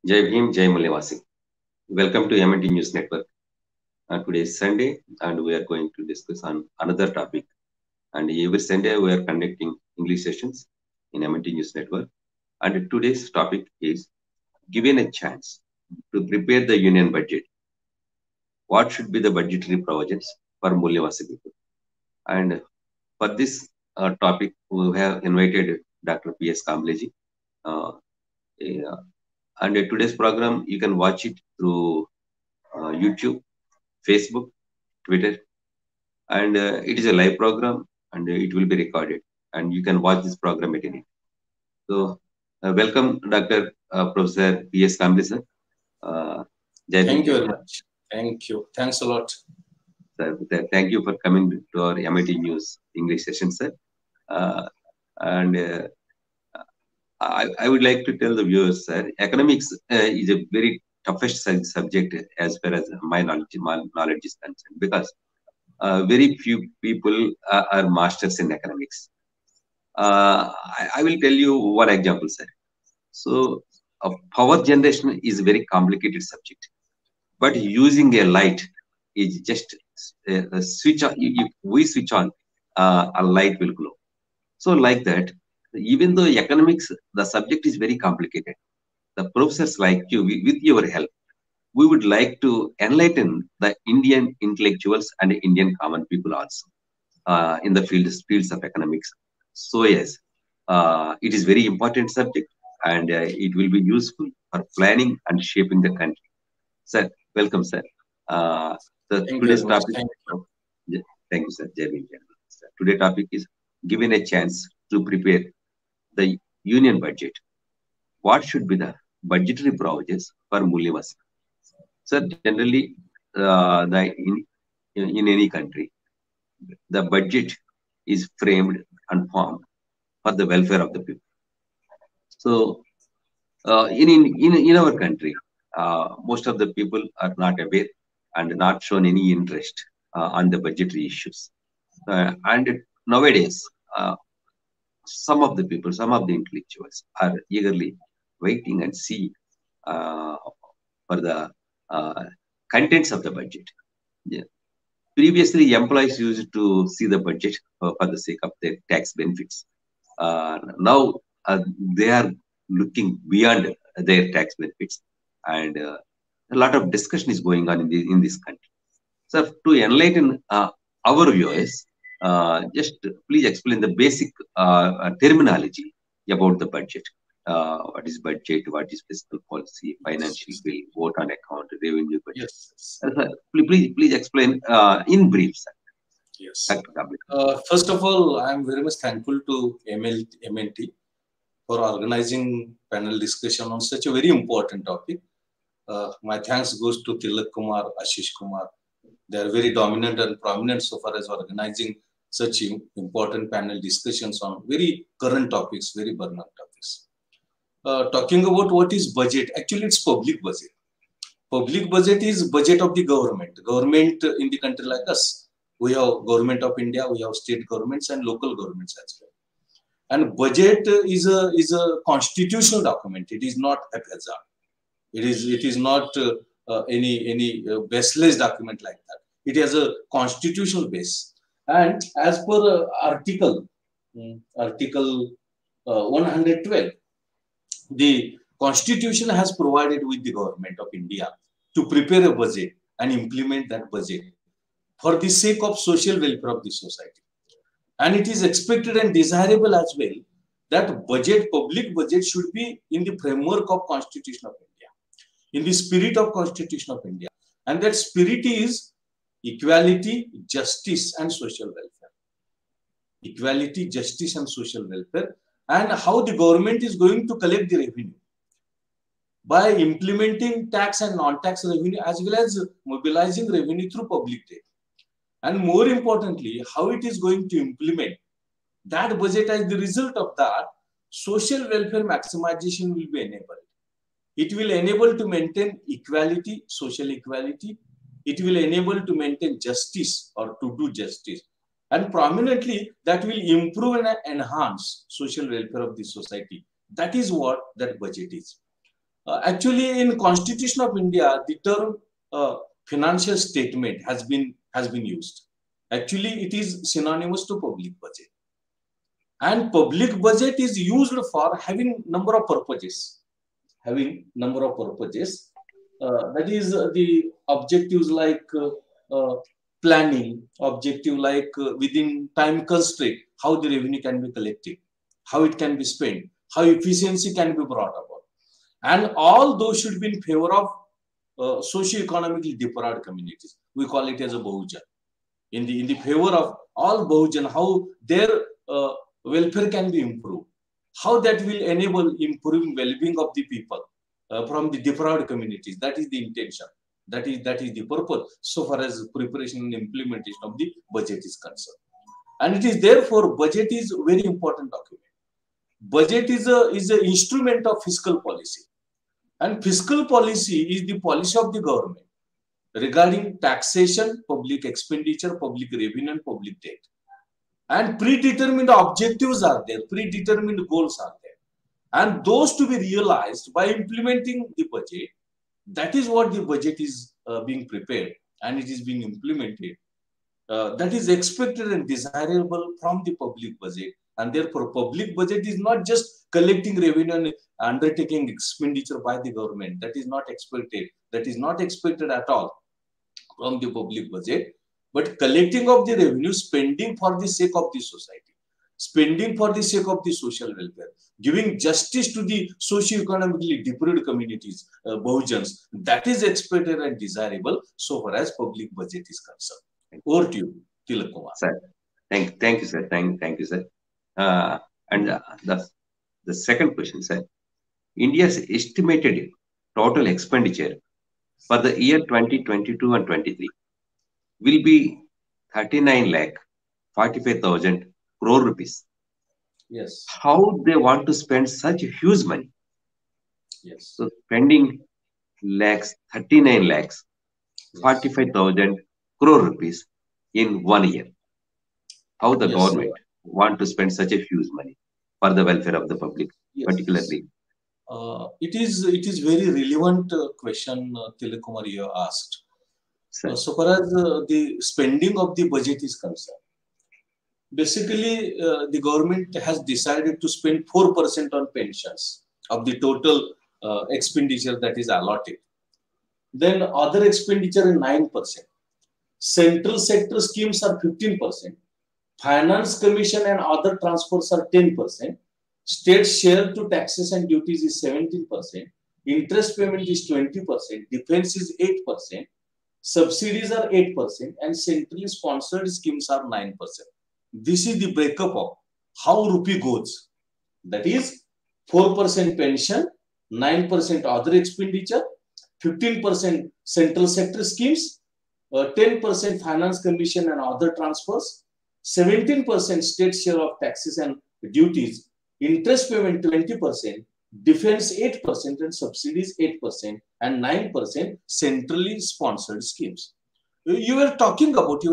Jai Bhim, Jai Mulevasi. Welcome to MNT News Network. Today is Sunday, and we are going to discuss on another topic. And every Sunday, we are conducting English sessions in MNT News Network. And today's topic is given a chance to prepare the union budget. What should be the budgetary provisions for Mulevasi people? And for this topic, we have invited Dr. P.S. Kambleji. Uh, uh, and today's program, you can watch it through YouTube, Facebook, Twitter, and it is a live program and it will be recorded and you can watch this program at any time. So, welcome, Dr. Professor P.S. Kamble, sir. Jai Thank you Bhim. very much. Thank you. Thanks a lot. Sir, thank you for coming to our MIT News English session, sir. And I would like to tell the viewers, sir, economics is a very toughest subject as far as my knowledge is concerned because very few people are masters in economics. I will tell you one example, sir. So, power generation is a very complicated subject, but using a light is just a switch on. If we switch on, a light will glow. So, like that, even though economics, the subject is very complicated, the professors like you, with your help, we would like to enlighten the Indian intellectuals and Indian common people also in the fields of economics. So yes, it is very important subject and it will be useful for planning and shaping the country. Sir, welcome, sir. Uh, the Thank you today's very much. topic. Thank you. Yeah, thank you, sir. Jai Hind, Jai Hind, sir. Today topic is given a chance to prepare the union budget. What should be the budgetary provisions for Mullivas? Sir, generally, in any country, the budget is framed and formed for the welfare of the people. So, in our country, most of the people are not aware and not shown any interest on the budgetary issues. And nowadays, some of the people, some of the intellectuals are eagerly waiting and see uh, for the uh, contents of the budget. Yeah. Previously, employees used to see the budget for the sake of their tax benefits. Now they are looking beyond their tax benefits, and a lot of discussion is going on in this country. So, to enlighten our viewers, just please explain the basic terminology about the budget. What is budget? What is fiscal policy? Financial bill, vote on account, revenue budget. Yes. Please explain in brief, sir. Yes. Dr. Kabir. First of all, I'm very much thankful to MNT for organizing panel discussion on such a very important topic. My thanks goes to Tilak Kumar, Ashish Kumar. They are very dominant and prominent so far as organizing such important panel discussions on very current topics, very burning topics. Talking about what is budget, actually it's public budget. Public budget is budget of the government. Government in the country like us, we have government of India, we have state governments and local governments as well. And budget is a constitutional document. It is not haphazard. It is not any baseless document like that. It has a constitutional base. And as per Article 112, the Constitution has provided with the government of India to prepare a budget and implement that budget for the sake of social welfare of the society. And it is expected and desirable as well that public budget should be in the framework of Constitution of India, in the spirit of Constitution of India. And that spirit is equality, justice, and social welfare. Equality, justice, and social welfare, and how the government is going to collect the revenue by implementing tax and non-tax revenue as well as mobilizing revenue through public debt. And more importantly, how it is going to implement that budget. As the result of that, social welfare maximization will be enabled. It will enable to maintain equality, social equality. It will enable to maintain justice or to do justice. And prominently, that will improve and enhance social welfare of the society. That is what that budget is. Actually, in Constitution of India, the term financial statement has been used. Actually, it is synonymous to public budget. And public budget is used for having number of purposes. That is the objectives like planning, objective like within time constraint, how the revenue can be collected, how it can be spent, how efficiency can be brought about. And all those should be in favor of socio-economically deprived communities. We call it as a Bahujan. In the favor of all Bahujan, how their welfare can be improved, how that will enable improving well-being of the people from the deprived communities. That is the intention. That is the purpose so far as preparation and implementation of the budget is concerned. And it is therefore budget is a very important document. Budget is an instrument of fiscal policy. And fiscal policy is the policy of the government regarding taxation, public expenditure, public revenue, and public debt. And predetermined objectives are there, predetermined goals are there. And those to be realized by implementing the budget. That is what the budget is being prepared and it is being implemented. That is expected and desirable from the public budget. And therefore, public budget is not just collecting revenue and undertaking expenditure by the government. That is not expected. That is not expected at all from the public budget. But collecting of the revenue, spending for the sake of the society, spending for the sake of the social welfare, giving justice to the socio-economically deprived communities, Bahujans, that is expected and desirable so far as public budget is concerned. Over to you, Tilak Kumar. Sir, thank you, sir. Thank you, sir. And the second question, sir. India's estimated total expenditure for the year 2022 and 23 will be 39,45,000 crore rupees. Yes. How they want to spend such huge money? Yes. So spending 39 lakhs, 45,000 crore rupees in 1 year. How the government want to spend such a huge money for the welfare of the public, particularly? It is very relevant question, Tilak Kumar, you asked. So far as the spending of the budget is concerned, basically the government has decided to spend 4% on pensions of the total expenditure that is allotted. Then other expenditure is 9%. Central sector schemes are 15%. Finance commission and other transfers are 10%. State share to taxes and duties is 17%. Interest payment is 20%. Defense is 8%. Subsidies are 8%. And centrally sponsored schemes are 9%. This is the breakup of how rupee goes. That is 4% pension, 9% other expenditure, 15% central sector schemes, 10% finance commission and other transfers, 17% state share of taxes and duties, interest payment 20%, defense 8% and subsidies 8% and 9% centrally sponsored schemes. You were asking about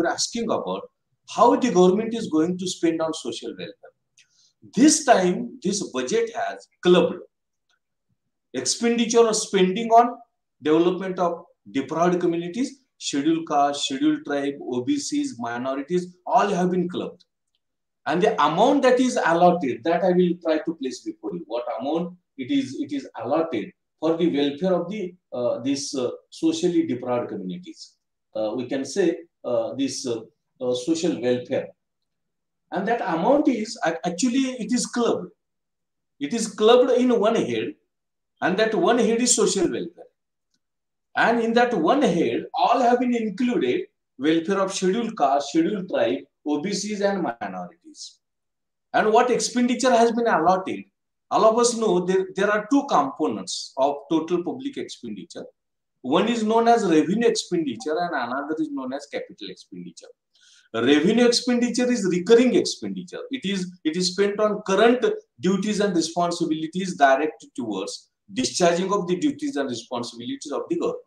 how the government is going to spend on social welfare. This time, this budget has clubbed expenditure or spending on development of deprived communities, scheduled caste, scheduled tribe, OBCs, minorities, all have been clubbed. And the amount that is allotted, that I will try to place before you. What amount it is allotted for the welfare of the these socially deprived communities. We can say this social welfare. And that amount is actually, it is clubbed. It is clubbed in one head, and that one head is social welfare. And in that one head, all have been included welfare of scheduled caste, scheduled tribe, OBCs and minorities. And what expenditure has been allotted, all of us know there are two components of total public expenditure. One is known as revenue expenditure and another is known as capital expenditure. Revenue expenditure is recurring expenditure. It is spent on current duties and responsibilities directed towards discharging of the duties and responsibilities of the government.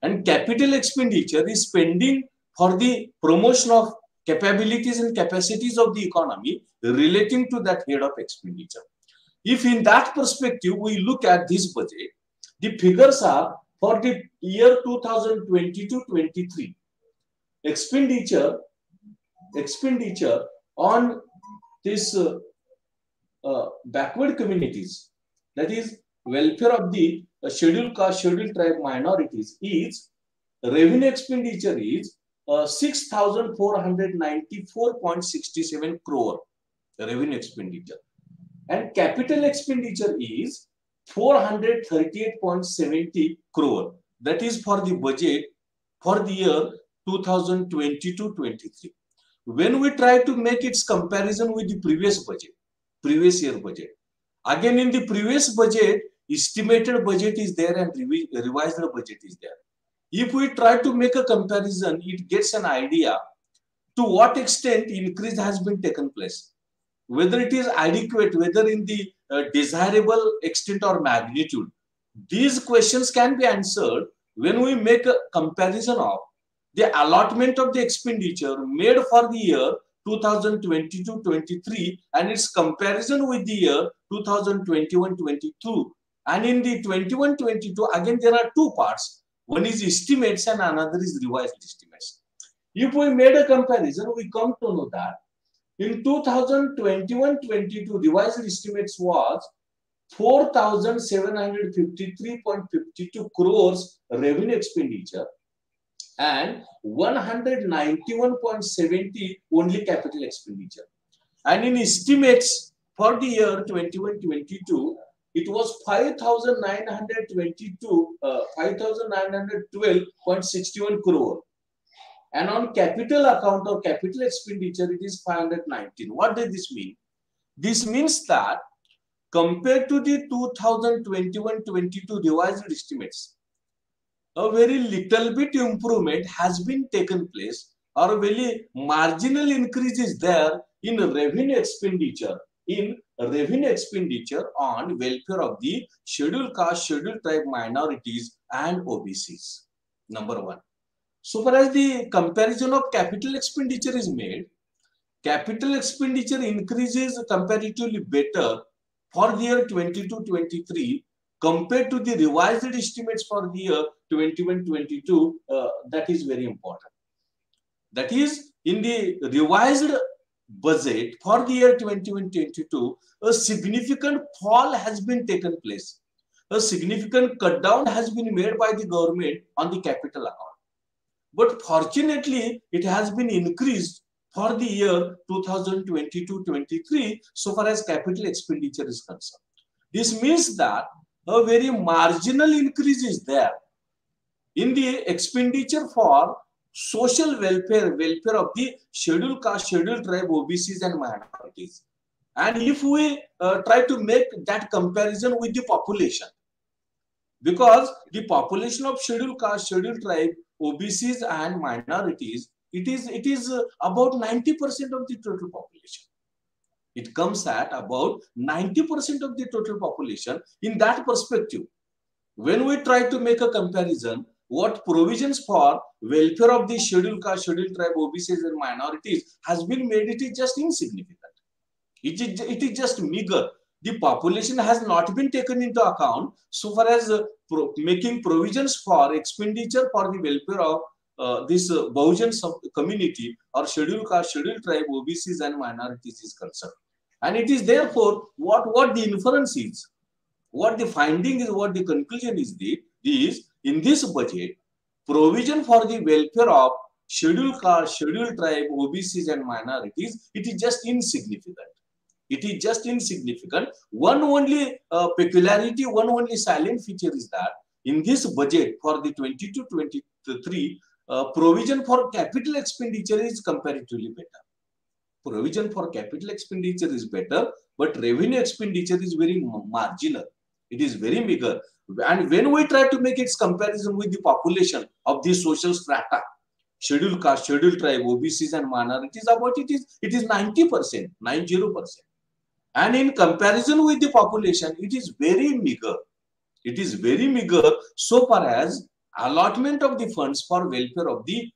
And capital expenditure is spending for the promotion of capabilities and capacities of the economy relating to that head of expenditure. If in that perspective we look at this budget, The figures are for the year 2022-23. Expenditure on this backward communities, that is welfare of the scheduled caste, scheduled tribe minorities, is revenue expenditure is 6,494.67 crore revenue expenditure, and capital expenditure is 438.70 crore. That is for the budget for the year 2022-23. When we try to make its comparison with the previous year budget, again in the previous budget, estimated budget is there and revised budget is there. If we try to make a comparison, it gets an idea to what extent increase has been taken place, whether it is adequate, whether in the desirable extent or magnitude. These questions can be answered when we make a comparison of the allotment of the expenditure made for the year 2022-23 and its comparison with the year 2021-22. And in the 21-22, again, there are two parts. One is estimates and another is revised estimates. If we made a comparison, we come to know that in 2021-22, revised estimates was 4,753.52 crores revenue expenditure and 191.70 only capital expenditure. And in estimates for the year 21-22, it was 5,912.61 crore. And on capital account or capital expenditure, it is 519. What does this mean? This means that compared to the 2021-22 revised estimates, a very little bit improvement has been taken place, or a very marginal increase is there in revenue expenditure on welfare of the scheduled caste, scheduled tribe minorities and OBCs. Number one. So far as the comparison of capital expenditure is made, capital expenditure increases comparatively better for the year 22-23 compared to the revised estimates for the year 21-22. That is very important. That is, in the revised budget for the year 21-22, a significant fall has been taken place. A significant cut down has been made by the government on the capital account. But fortunately, it has been increased for the year 2022-23 so far as capital expenditure is concerned. This means that a very marginal increase is there in the expenditure for social welfare of the scheduled caste, scheduled tribe, OBCs and minorities. And if we try to make that comparison with the population, because the population of scheduled caste, scheduled tribe, OBCs and minorities, it is about 90% of the total population. It comes at about 90% of the total population. In that perspective, when we try to make a comparison, what provisions for welfare of the scheduled caste, scheduled tribe, OBCs and minorities has been made, it is just insignificant. It is just meager. The population has not been taken into account so far as making provisions for expenditure for the welfare of this Bahujan community or scheduled caste, scheduled tribe, OBCs and minorities is concerned. And it is therefore what the inference is, what the finding is, what the conclusion is, in this budget, provision for the welfare of scheduled caste, scheduled tribe, OBCs and minorities, it is just insignificant. It is just insignificant. One only peculiarity, one only silent feature is that in this budget for the 22-23, provision for capital expenditure is comparatively better. Provision for capital expenditure is better, but revenue expenditure is very marginal. It is very meager. And when we try to make its comparison with the population of the social strata, scheduled caste, scheduled tribe, OBCs and minorities, about it is 90%, 90%. And in comparison with the population, it is very meager. It is very meager so far as allotment of the funds for welfare of the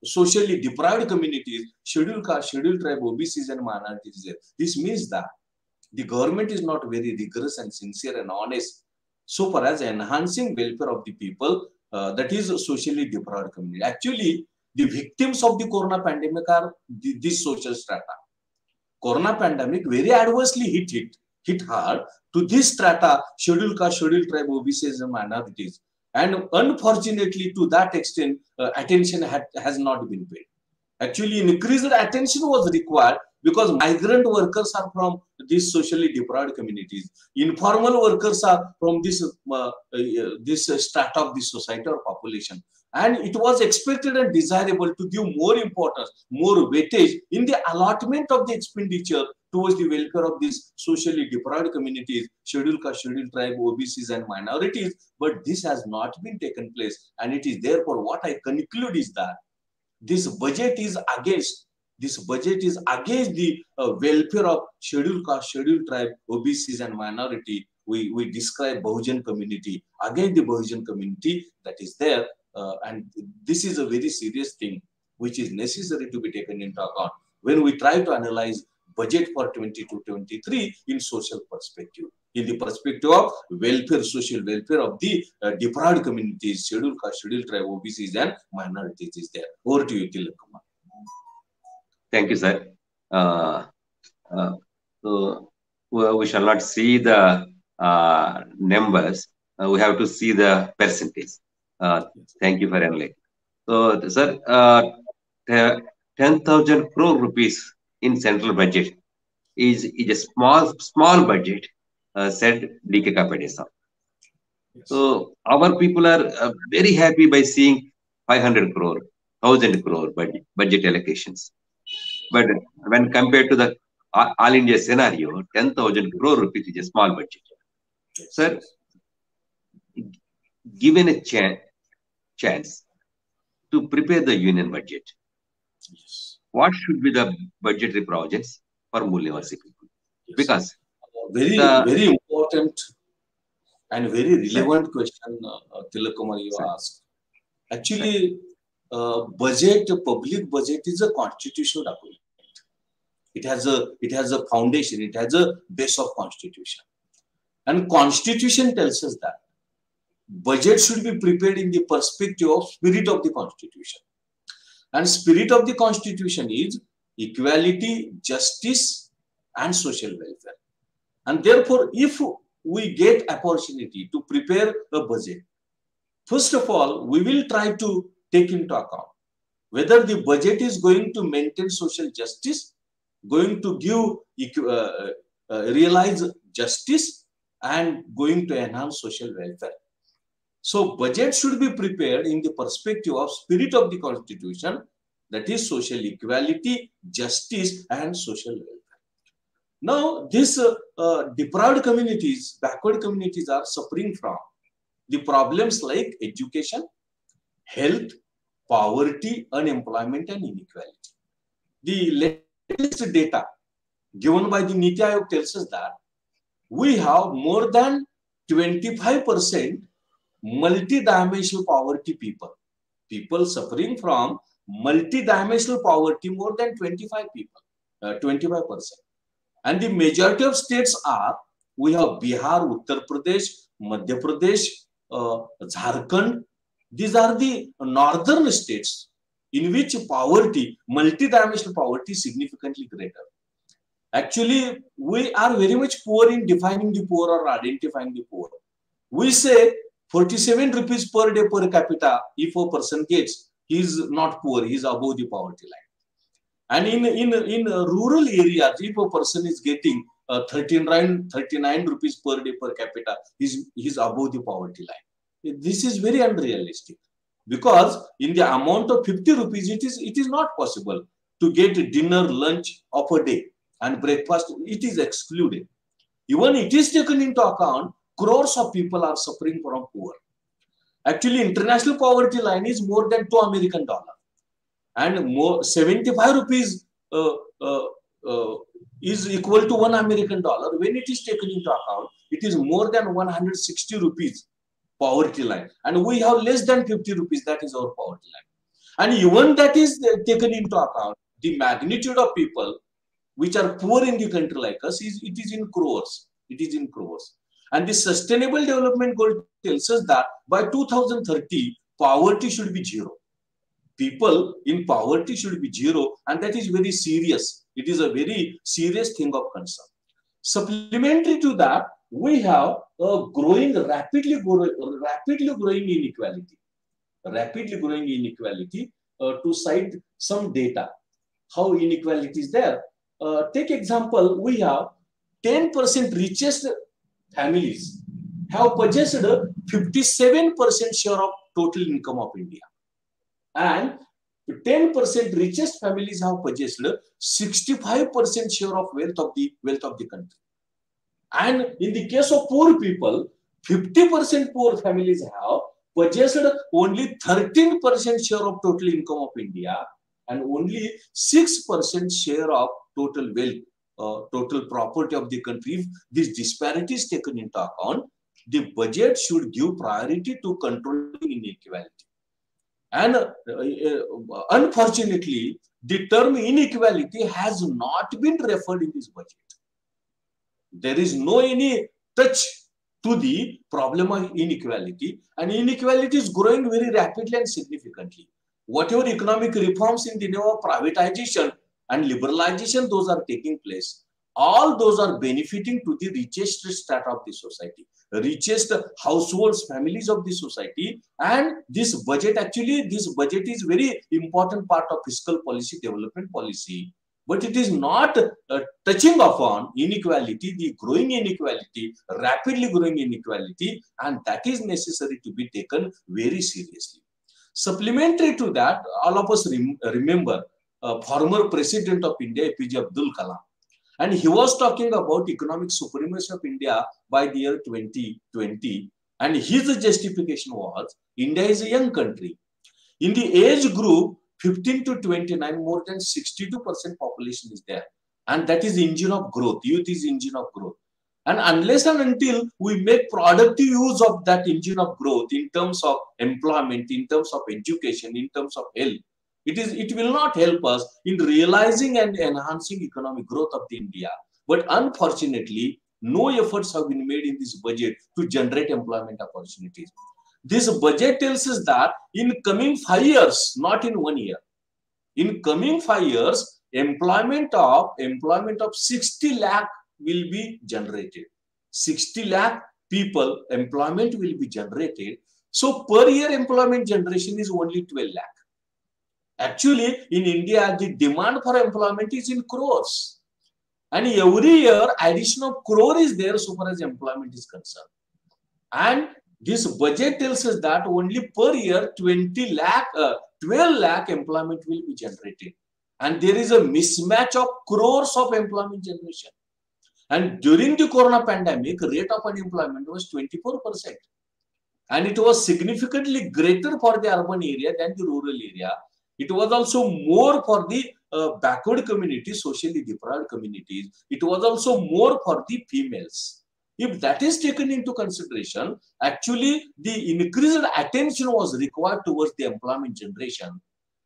socially deprived communities, scheduled caste, scheduled tribe, OBCs and minorities. This means that the government is not very rigorous and sincere and honest so far as enhancing welfare of the people, that is socially deprived community. Actually, the victims of the corona pandemic are this social strata. Corona pandemic very adversely hit hard to this strata, scheduled caste, scheduled tribe, OBCs and minorities. And unfortunately, to that extent, attention has not been paid. Actually, increased attention was required because migrant workers are from these socially deprived communities. Informal workers are from this strata of the society or population. And it was expected and desirable to give more importance, more weightage in the allotment of the expenditure towards the welfare of these socially deprived communities, scheduled caste, scheduled tribe, OBCs and minorities. But this has not been taken place. And it is therefore what I conclude is that this budget is against the welfare of scheduled caste, scheduled tribe, OBCs and minority. We describe Bahujan community, against the Bahujan community that is there. And this is a very serious thing which is necessary to be taken into account when we try to analyze budget for 22-23 in social perspective, in the perspective of welfare, social welfare of the deprived communities, scheduled caste, scheduled tribe, OBCs and minorities is there. Over to you, Tilak Kumar. Thank you, sir. So we shall not see the numbers. We have to see the percentage. Thank you for enlightening. So, sir, 10,000 crore rupees in central budget is a small budget, said D.K. Kapade. Yes. So our people are very happy by seeing 500 crore, 1,000 crore budget allocations. But when compared to the all India scenario, 10,000 crore rupees is a small budget. Yes. Sir, given a chance to prepare the union budget, yes, what should be the budgetary projects for Mulnivasi people? Yes. Because very important and very relevant question, Tilak Kumar, you asked. Actually, public budget is a constitutional document. It has a foundation. It has a base of constitution, and constitution tells us that budget should be prepared in the perspective of spirit of the constitution. And spirit of the constitution is equality, justice, and social welfare. And therefore, if we get opportunity to prepare a budget, first of all, we will try to take into account whether the budget is going to maintain social justice, going to give realize justice, and going to enhance social welfare. So budget should be prepared in the perspective of spirit of the constitution, that is social equality, justice, and social welfare. Now, these deprived communities, backward communities are suffering from the problems like education, health, poverty, unemployment, and inequality. The latest data given by the Niti Aayog tells us that we have more than 25% multi-dimensional poverty people suffering from multi-dimensional poverty, more than 25%. And the majority of states are, we have Bihar, Uttar Pradesh, Madhya Pradesh, Jharkhand. These are the northern states in which poverty, multi-dimensional poverty is significantly greater. Actually, we are very much poor in defining the poor or identifying the poor. We say 47 rupees per day per capita, if a person gets, he is not poor, he is above the poverty line. And in rural areas, if a person is getting 39 rupees per day per capita, he is above the poverty line. This is very unrealistic, because in the amount of 50 rupees, it is not possible to get dinner, lunch of a day, and breakfast, it is excluded. Even it is taken into account, crores of people are suffering from poor. Actually, international poverty line is more than $2 American, and more 75 rupees is equal to $1 American. When it is taken into account, it is more than 160 rupees poverty line, and we have less than 50 rupees. That is our poverty line. And even that is taken into account, the magnitude of people which are poor in the country like us it is in crores. It is in crores. And the Sustainable Development Goal tells us that by 2030, poverty should be zero. People in poverty should be zero, and that is very serious. It is a very serious thing of concern. Supplementary to that, we have a rapidly growing inequality. Rapidly growing inequality. To cite some data, how inequality is there. Take example, we have 10% richest families have possessed 57% share of total income of India. And 10% richest families have possessed 65% share of wealth of the country. And in the case of poor people, 50% poor families have possessed only 13% share of total income of India and only 6% share of total wealth, total property of the country. If this disparity is taken into account, the budget should give priority to controlling inequality. And unfortunately, the term inequality has not been referred in this budget. There is no any touch to the problem of inequality, and inequality is growing very rapidly and significantly. Whatever economic reforms in the name of privatization and liberalization, those are taking place. All those are benefiting to the richest strata of the society, richest households, families of the society. And this budget is very important part of fiscal policy, development policy. But it is not touching upon inequality, the growing inequality, rapidly growing inequality, and that is necessary to be taken very seriously. Supplementary to that, all of us remember former President of India, APJ Abdul Kalam. And he was talking about economic supremacy of India by the year 2020. And his justification was, India is a young country. In the age group, 15 to 29, more than 62% population is there. And that is engine of growth. Youth is engine of growth. And unless and until we make productive use of that engine of growth in terms of employment, in terms of education, in terms of health, it will not help us in realizing and enhancing economic growth of the India. But unfortunately, no efforts have been made in this budget to generate employment opportunities. This budget tells us that in coming 5 years, not in 1 year, in coming 5 years, employment of 60 lakh will be generated. 60 lakh people, employment will be generated. So per year employment generation is only 12 lakh. Actually, in India, the demand for employment is in crores. And every year, addition of crore is there so far as employment is concerned. And this budget tells us that only per year 12 lakh employment will be generated. And there is a mismatch of crores of employment generation. And during the corona pandemic, rate of unemployment was 24%. And it was significantly greater for the urban area than the rural area. It was also more for the backward communities, socially deprived communities. It was also more for the females. If that is taken into consideration, actually the increased attention was required towards the employment generation.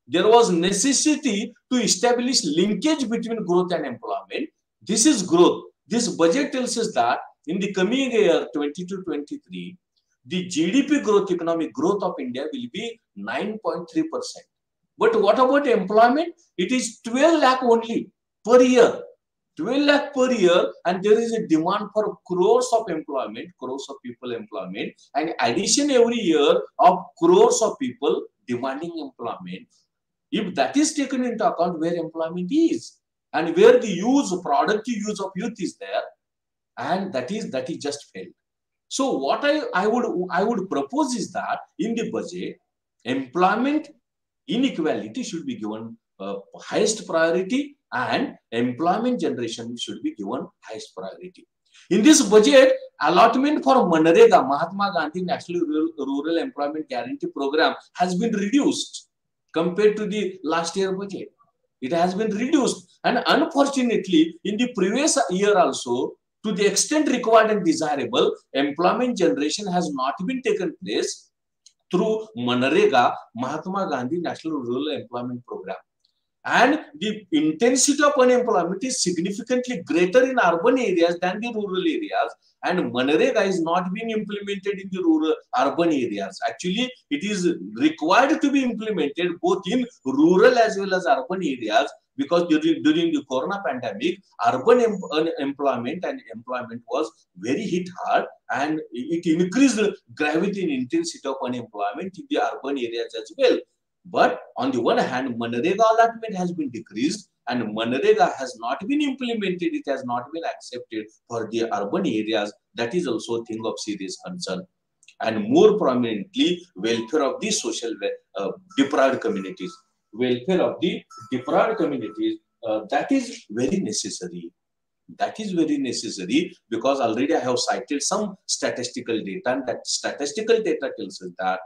There was necessity to establish linkage between growth and employment. This is growth. This budget tells us that in the coming year 22-23, the GDP growth, economic growth of India will be 9.3%. But what about employment? It is 12 lakh only per year. 12 lakh per year, and there is a demand for crores of employment, crores of people employment, and addition every year of crores of people demanding employment. If that is taken into account, where employment is and where the productive use of youth is there, and that is just failed. So what I would propose is that in the budget, employment inequality should be given highest priority, and employment generation should be given highest priority. In this budget, allotment for Manrega, Mahatma Gandhi National Rural Employment Guarantee Program, has been reduced compared to the last year budget. It has been reduced, and unfortunately, in the previous year also, to the extent required and desirable, employment generation has not been taken place through Manrega, Mahatma Gandhi National Rural Employment Program. And the intensity of unemployment is significantly greater in urban areas than the rural areas. And Manrega is not being implemented in the urban areas. Actually, it is required to be implemented both in rural as well as urban areas, because during the corona pandemic, urban unemployment and employment was very hit hard, and it increased the gravity and intensity of unemployment in the urban areas as well. But on the one hand, Manrega allotment has been decreased and Manrega has not been implemented. It has not been accepted for the urban areas. That is also a thing of serious concern. And more prominently, welfare of the social deprived communities. Welfare of the deprived communities, that is very necessary. That is very necessary because already I have cited some statistical data, and that statistical data tells us that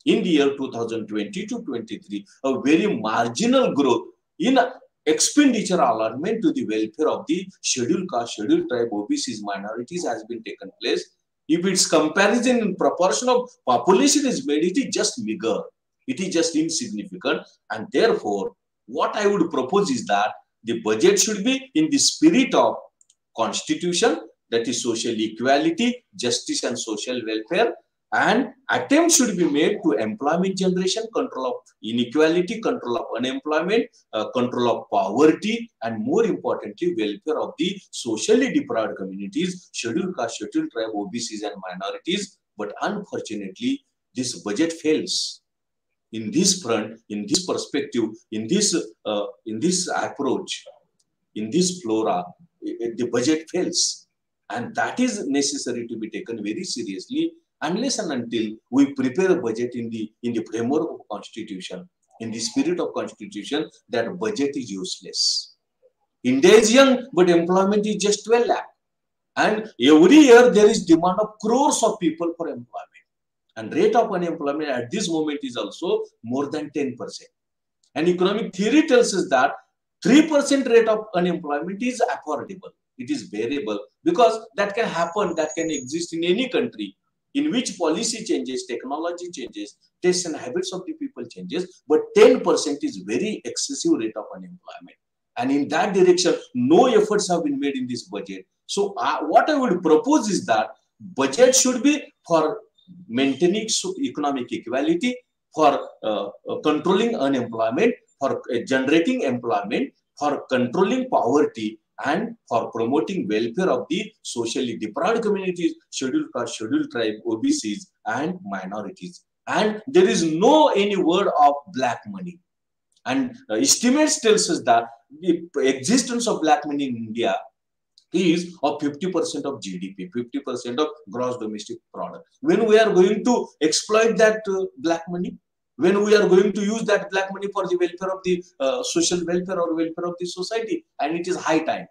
in the year 2020 to 23, a very marginal growth in expenditure allotment to the welfare of the scheduled caste, scheduled tribe, OBCs, minorities has been taken place. If its comparison in proportion of population is made, it is just meager. It is just insignificant. And therefore, what I would propose is that the budget should be in the spirit of constitution, that is social equality, justice and social welfare, and attempts should be made to employment generation, control of inequality, control of unemployment, control of poverty, and more importantly, welfare of the socially deprived communities, scheduled caste, scheduled tribe, OBCs, and minorities. But unfortunately, this budget fails. In this front, in this perspective, in this approach, in this flora, the budget fails, and that is necessary to be taken very seriously. Unless and until we prepare a budget in the framework of constitution, in the spirit of constitution, that budget is useless. India is young, but employment is just 12 lakh. And every year there is demand of crores of people for employment. And rate of unemployment at this moment is also more than 10%. And economic theory tells us that 3% rate of unemployment is affordable. It is bearable because that can happen, that can exist in any country in which policy changes, technology changes, tastes and habits of the people changes, but 10% is very excessive rate of unemployment. And in that direction, no efforts have been made in this budget. So what I would propose is that budget should be for maintaining economic equality, for controlling unemployment, for generating employment, for controlling poverty, and for promoting welfare of the socially deprived communities, scheduled caste, scheduled tribe, OBCs, and minorities. And there is no any word of black money. And estimates tells us that the existence of black money in India is of 50% of GDP, 50% of gross domestic product. When we are going to exploit that black money, when we are going to use that black money for the welfare of the social welfare or welfare of the society, and it is high time.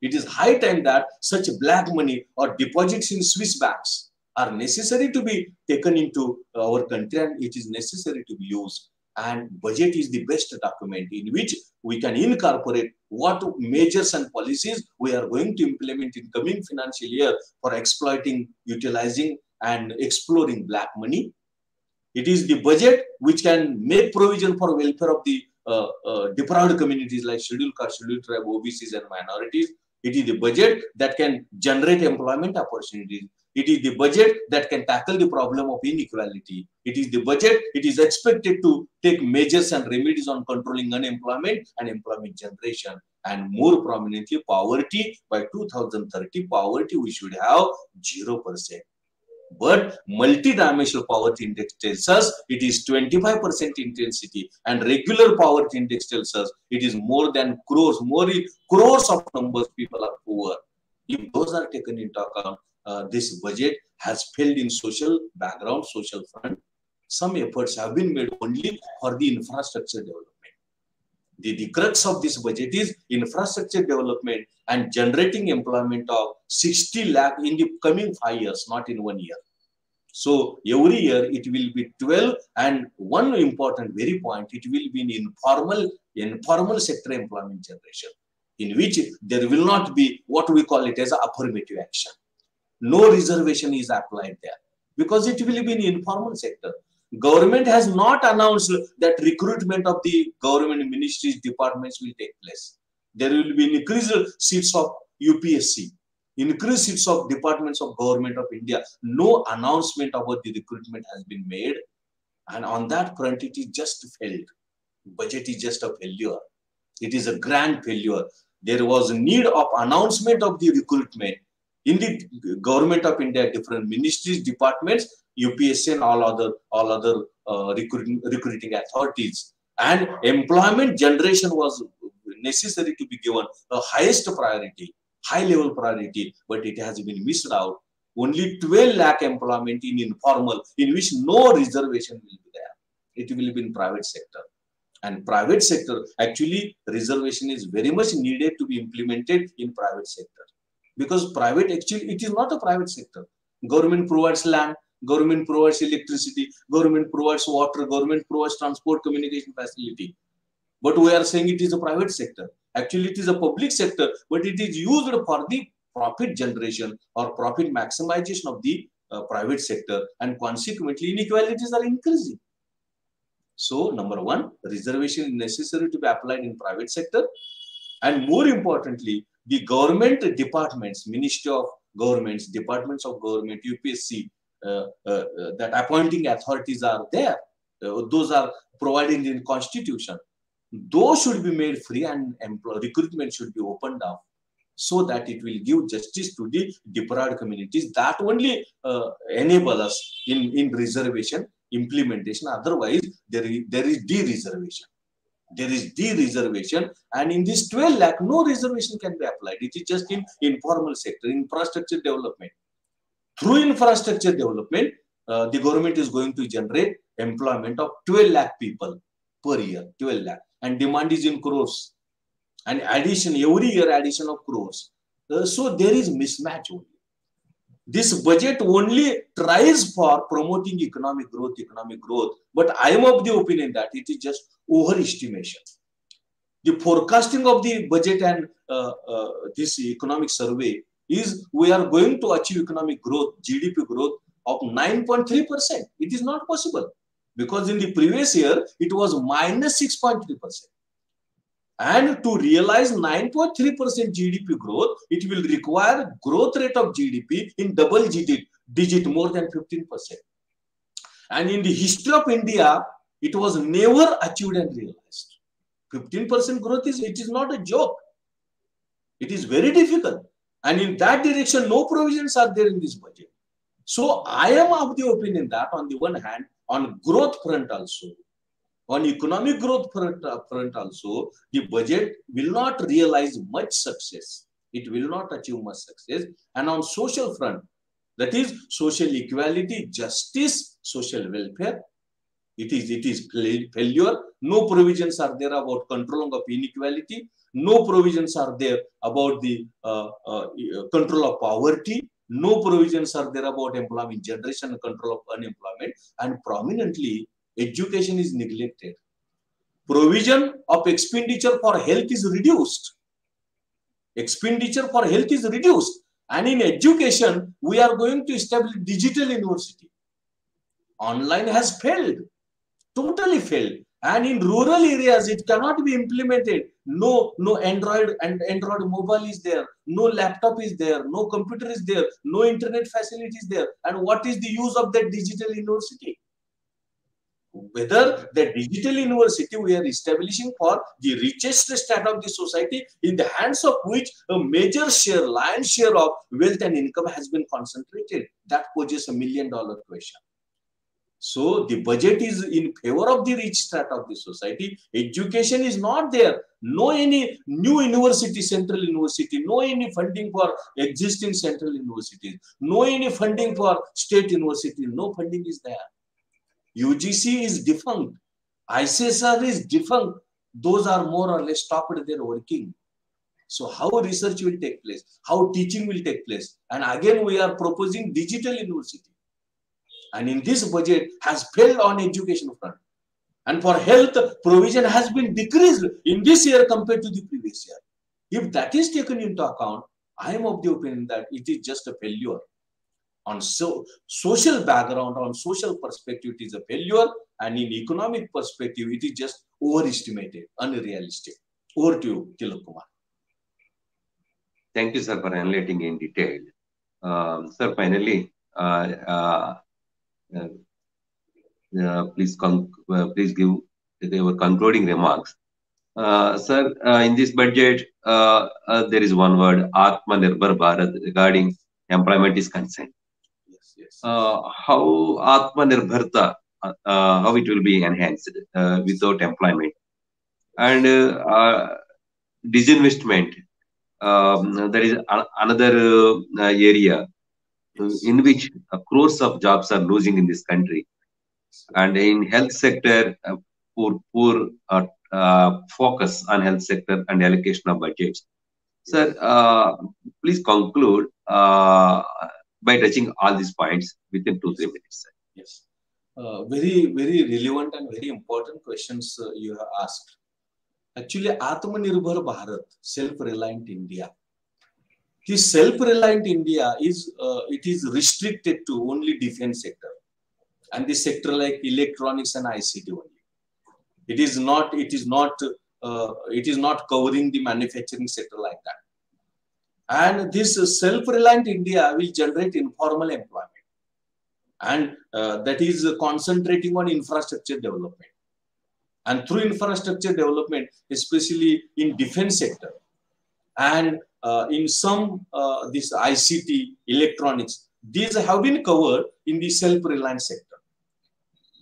It is high time that such black money or deposits in Swiss banks are necessary to be taken into our country, and it is necessary to be used. And budget is the best document in which we can incorporate what measures and policies we are going to implement in coming financial year for exploiting, utilizing, and exploring black money. It is the budget which can make provision for welfare of the deprived communities like scheduled caste, scheduled tribe, OBCs, and minorities. It is the budget that can generate employment opportunities. It is the budget that can tackle the problem of inequality. It is the budget, it is expected to take measures and remedies on controlling unemployment and employment generation. And more prominently, poverty. By 2030, poverty we should have 0%. But multi-dimensional poverty index tells us it is 25% intensity, and regular poverty index tells us it is more than crores, crores of numbers people are poor. If those are taken into account, this budget has failed in social background, social front. Some efforts have been made only for the infrastructure development. The crux of this budget is infrastructure development and generating employment of 60 lakh in the coming 5 years, not in 1 year. So every year it will be 12, and one important very point, it will be in informal sector employment generation, in which there will not be what we call it as affirmative action. No reservation is applied there because it will be in informal sector. Government has not announced that recruitment of the government ministries, departments will take place. There will be increased seats of UPSC, increased seats of departments of government of India. No announcement about the recruitment has been made. And on that front, it is just failed. Budget is just a failure. It is a grand failure. There was a need of announcement of the recruitment in the government of India, different ministries, departments, UPSC and all other recruiting authorities. And employment generation was necessary to be given a highest priority, high level priority, but it has been missed out. Only 12 lakh employment in informal, in which no reservation will be there. It will be in private sector. And private sector, actually, reservation is very much needed to be implemented in private sector. Because private, actually, it is not a private sector. Government provides land, government provides electricity, government provides water, government provides transport communication facility. But we are saying it is a private sector. Actually, it is a public sector, but it is used for the profit generation or profit maximization of the private sector, and consequently inequalities are increasing. So, number one, reservation is necessary to be applied in private sector, and more importantly, the government departments, Ministry of Governments, Departments of Government, UPSC, that appointing authorities are there. Those are provided in the Constitution. Those should be made free, and recruitment should be opened up, so that it will give justice to the deprived communities. That only enable us in reservation implementation. Otherwise, there is de-reservation. There is de-reservation, and in this 12 lakh, no reservation can be applied. It is just in informal sector, infrastructure development. Through infrastructure development, the government is going to generate employment of 12 lakh people per year, 12 lakh, and demand is in crores. And addition, every year addition of crores. So there is mismatch only. This budget only tries for promoting economic growth, but I am of the opinion that it is just overestimation. The forecasting of the budget and this economic survey is we are going to achieve economic growth, GDP growth of 9.3%. It is not possible, because in the previous year, it was minus 6.3%. And to realize 9.3% GDP growth, it will require growth rate of GDP in double digit, more than 15%. And in the history of India, it was never achieved and realized. 15% growth it is not a joke. It is very difficult. And in that direction, no provisions are there in this budget. So I am of the opinion that on the one hand, on growth front also, on economic growth front also, the budget will not realize much success. It will not achieve much success. And on social front, that is social equality, justice, social welfare, it is failure. No provisions are there about controlling of inequality. No provisions are there about the control of poverty. No provisions are there about employment generation and control of unemployment. And prominently, education is neglected. Provision of expenditure for health is reduced. Expenditure for health is reduced. And in education, we are going to establish digital university. Online has failed, totally failed. And in rural areas, it cannot be implemented. No Android and Android mobile is there. No laptop is there. No computer is there. No internet facility is there. And what is the use of that digital university? Whether the digital university we are establishing for the richest strata of the society, in the hands of which a major share, lion's share of wealth and income has been concentrated, that poses $1 million question. So the budget is in favor of the rich strata of the society. Education is not there. No any new university, central university, no any funding for existing central universities, no any funding for state university, no funding is there. UGC is defunct. ICSR is defunct. Those are more or less stopped their working. So how research will take place? How teaching will take place? And again, we are proposing digital university. And in this budget has failed on education front. And for health, provision has been decreased in this year compared to the previous year. If that is taken into account, I am of the opinion that it is just a failure. On social background, on social perspective, it is a failure, and in economic perspective, it is just overestimated, unrealistic. Over to you, Tilak Kumar. Thank you, sir, for analyzing in detail. Sir, finally, please give your concluding remarks. Sir, in this budget, there is one word, Atmanirbhar Bharat, regarding employment is concerned. Yes. How Atmanirbharta, how it will be enhanced without employment, and disinvestment. That is another area in which crores of jobs are losing in this country. And in health sector, poor focus on health sector and allocation of budgets. Sir, please conclude by touching all these points within 2-3 minutes. Sir. Yes. Very relevant and very important questions you have asked. Actually, Atmanirbhar Bharat, self-reliant India. This self-reliant India is restricted to only defense sector, and the sector like electronics and ICT only. It is not covering the manufacturing sector like that. And this self-reliant India will generate informal employment, and that is concentrating on infrastructure development. And through infrastructure development, especially in defense sector, and in some this ICT, electronics, these have been covered in the self-reliant sector.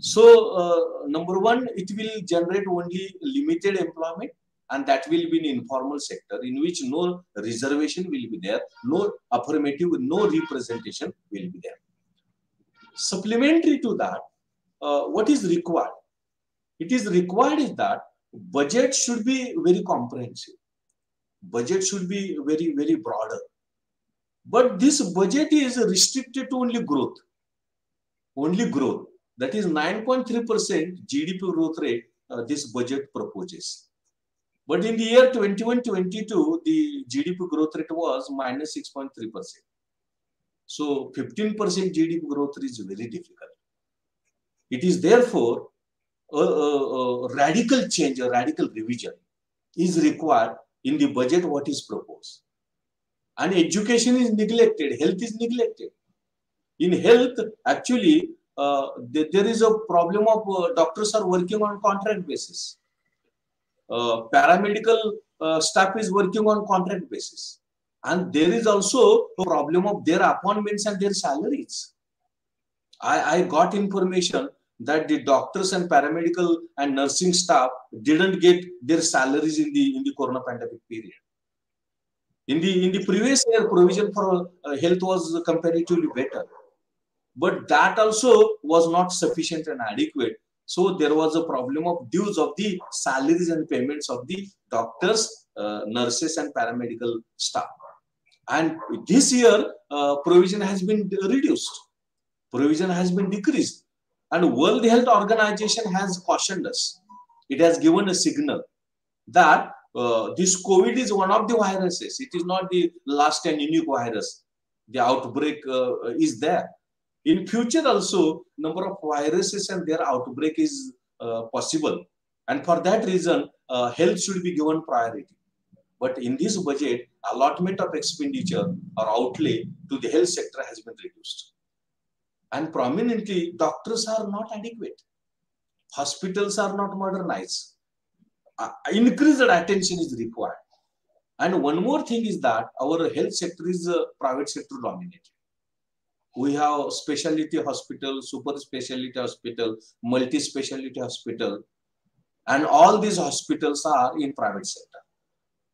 So, number one, it will generate only limited employment, and that will be in informal sector in which no reservation will be there, no affirmative, no representation will be there. Supplementary to that, what is required? It is required is that budget should be very comprehensive. Budget should be very broader. But this budget is restricted to only growth. Only growth. That is 9.3% GDP growth rate this budget proposes. But in the year 21-22, the GDP growth rate was minus 6.3%. So 15% GDP growth is very difficult. It is therefore a radical change, a radical revision is required in the budget what is proposed. And education is neglected, health is neglected. In health, actually, there is a problem of doctors are working on contract basis. Paramedical staff is working on contract basis. And there is also a problem of their appointments and their salaries. I got information that the doctors and paramedical and nursing staff didn't get their salaries in the corona pandemic period. In the previous year, provision for health was comparatively better, but that also was not sufficient and adequate. So there was a problem of dues of the salaries and payments of the doctors, nurses, and paramedical staff. And this year, provision has been reduced. Provision has been decreased. And World Health Organization has cautioned us. It has given a signal that this COVID is one of the viruses. It is not the last and unique virus. The outbreak is there. In future also, number of viruses and their outbreak is possible. And for that reason, health should be given priority. But in this budget, allotment of expenditure or outlay to the health sector has been reduced. And prominently, doctors are not adequate. Hospitals are not modernized. Increased attention is required. And one more thing is that our health sector is private sector dominated. We have specialty hospital, super specialty hospital, multi-specialty hospital, and all these hospitals are in private sector.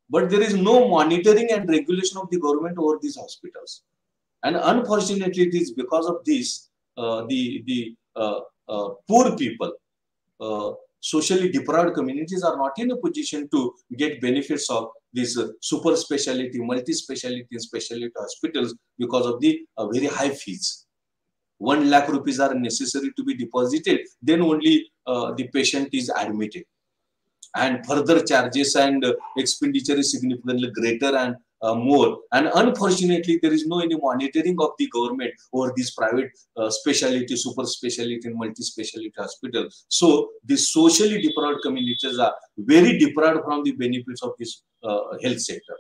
But there is no monitoring and regulation of the government over these hospitals. And unfortunately, it is because of this, the poor people, socially deprived communities are not in a position to get benefits of these super specialty, multi-specialty, and specialty hospitals because of the very high fees. 1 lakh rupees are necessary to be deposited, then only the patient is admitted. And further charges and expenditure is significantly greater, and more. And unfortunately, there is no any monitoring of the government over these private specialty, super specialty, and multi-specialty hospital. So the socially deprived communities are very deprived from the benefits of this health sector.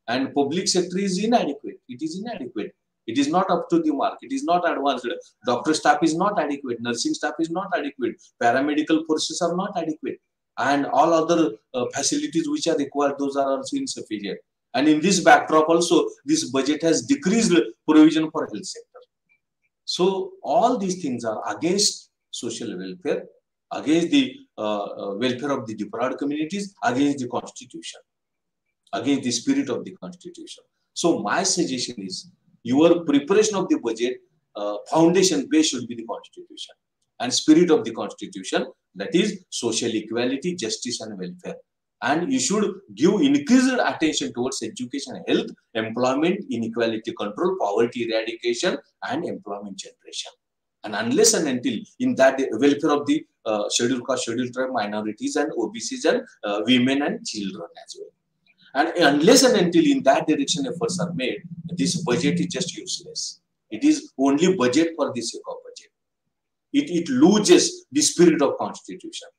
And public sector is inadequate. It is inadequate. It is not up to the mark. It is not advanced. Doctor staff is not adequate. Nursing staff is not adequate. Paramedical forces are not adequate. And all other facilities which are required, those are also insufficient. And in this backdrop also, this budget has decreased provision for health sector. So all these things are against social welfare, against the welfare of the deprived communities, against the constitution, against the spirit of the constitution. So my suggestion is, your preparation of the budget, foundation base should be the constitution and spirit of the constitution, that is social equality, justice and welfare. And you should give increased attention towards education, health, employment, inequality control, poverty eradication, and employment generation. And unless and until in that welfare of the scheduled caste, scheduled tribe, minorities and OBCs and women and children as well. And unless and until in that direction efforts are made, this budget is just useless. It is only budget for the sake of budget. It loses the spirit of constitution.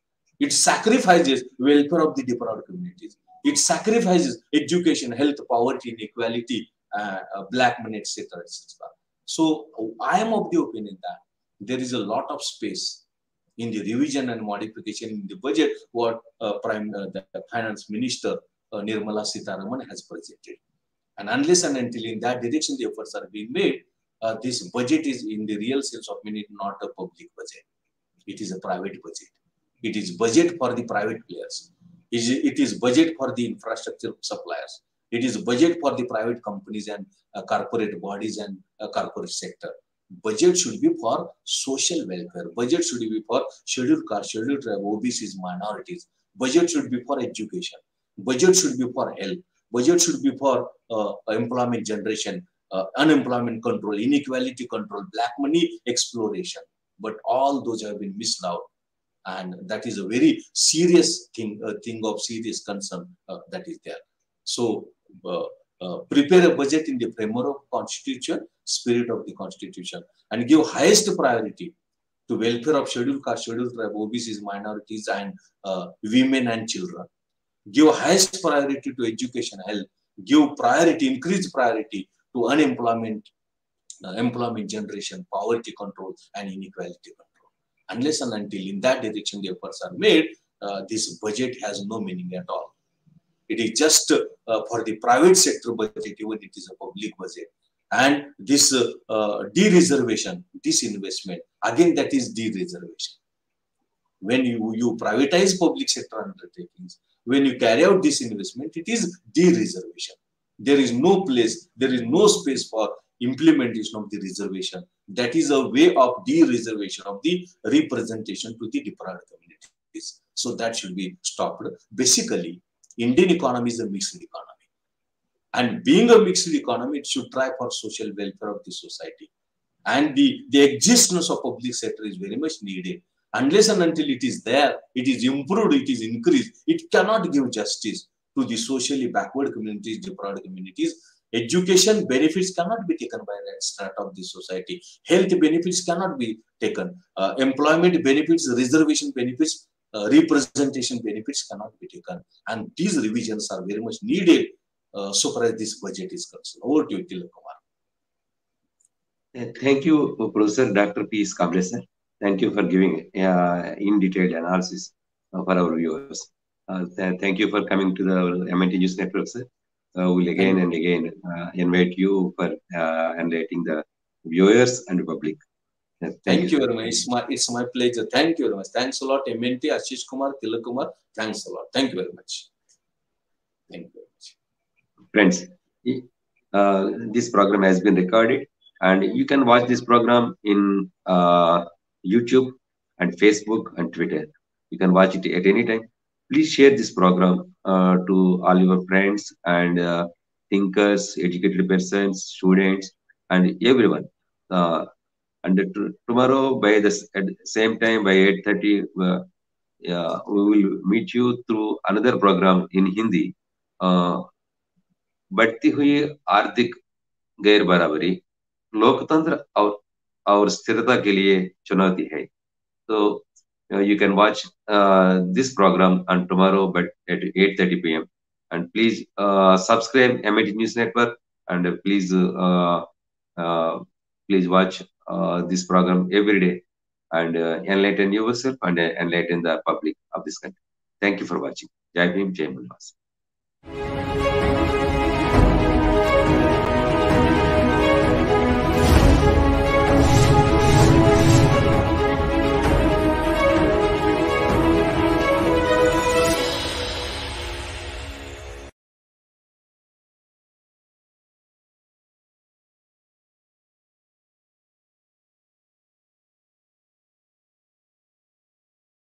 It sacrifices welfare of the deprived communities. It sacrifices education, health, poverty, inequality, black money, etc., etc. So I am of the opinion that there is a lot of space in the revision and modification in the budget what the finance minister Nirmala Sitharaman has presented. And unless and until in that direction the efforts are being made, this budget is in the real sense of meaning not a public budget. It is a private budget. It is budget for the private players. It is budget for the infrastructure suppliers. It is budget for the private companies and corporate bodies and corporate sector. Budget should be for social welfare. Budget should be for scheduled caste, scheduled tribe, OBCs, minorities. Budget should be for education. Budget should be for health. Budget should be for employment generation, unemployment control, inequality control, black money exploration. But all those have been missed out. And that is a very serious thing, a thing of serious concern that is there. So prepare a budget in the framework of constitution, spirit of the constitution, and give highest priority to welfare of scheduled caste, scheduled tribe, OBCs, minorities, and women and children. Give highest priority to education, health. Give priority, increased priority to unemployment, employment generation, poverty control, and inequality control. Unless and until in that direction the efforts are made, this budget has no meaning at all. It is just for the private sector budget, even it is a public budget. And this de-reservation, disinvestment, again that is de-reservation. When you privatize public sector undertakings, when you carry out this investment, it is de-reservation. There is no place, there is no space for implementation of the reservation. That is a way of de-reservation of the representation to the deprived communities. So that should be stopped. Basically, Indian economy is a mixed economy. And being a mixed economy, it should try for social welfare of the society. And the existence of public sector is very much needed. Unless and until it is there, it is improved, it is increased, it cannot give justice to the socially backward communities, deprived communities. Education benefits cannot be taken by that strata of the society. Health benefits cannot be taken. Employment benefits, reservation benefits, representation benefits cannot be taken. And these revisions are very much needed so far as this budget is concerned. Over to you, Tilak Kumar. Thank you, Professor Dr. P. Kamble, sir. Thank you for giving in detailed analysis for our viewers. Thank you for coming to the MNT News Network, sir. We'll again and again invite you for enlightening the viewers and the public. Thank you very much. It's my pleasure. Thank you very much. Thanks a lot, MNT, Ashish Kumar, Tilak Kumar. Thanks a lot. Thank you very much. Thank you very much. Friends, this program has been recorded, and you can watch this program in YouTube and Facebook and Twitter. You can watch it at any time. Please share this program to all your friends and thinkers, educated persons, students, and everyone. And tomorrow by the same time by 8:30, we will meet you through another program in Hindi. बढ़ती हुई आर्थिक गैर बराबरी लोकतंत्र और स्थिरता के लिए चुनौती है. So you can watch this program on tomorrow, but at 8:30 p.m. And please subscribe MIT News Network, and uh, please watch this program every day, and enlighten yourself and enlighten the public of this country. Thank you for watching. Jai Bhim, Jai Manvas.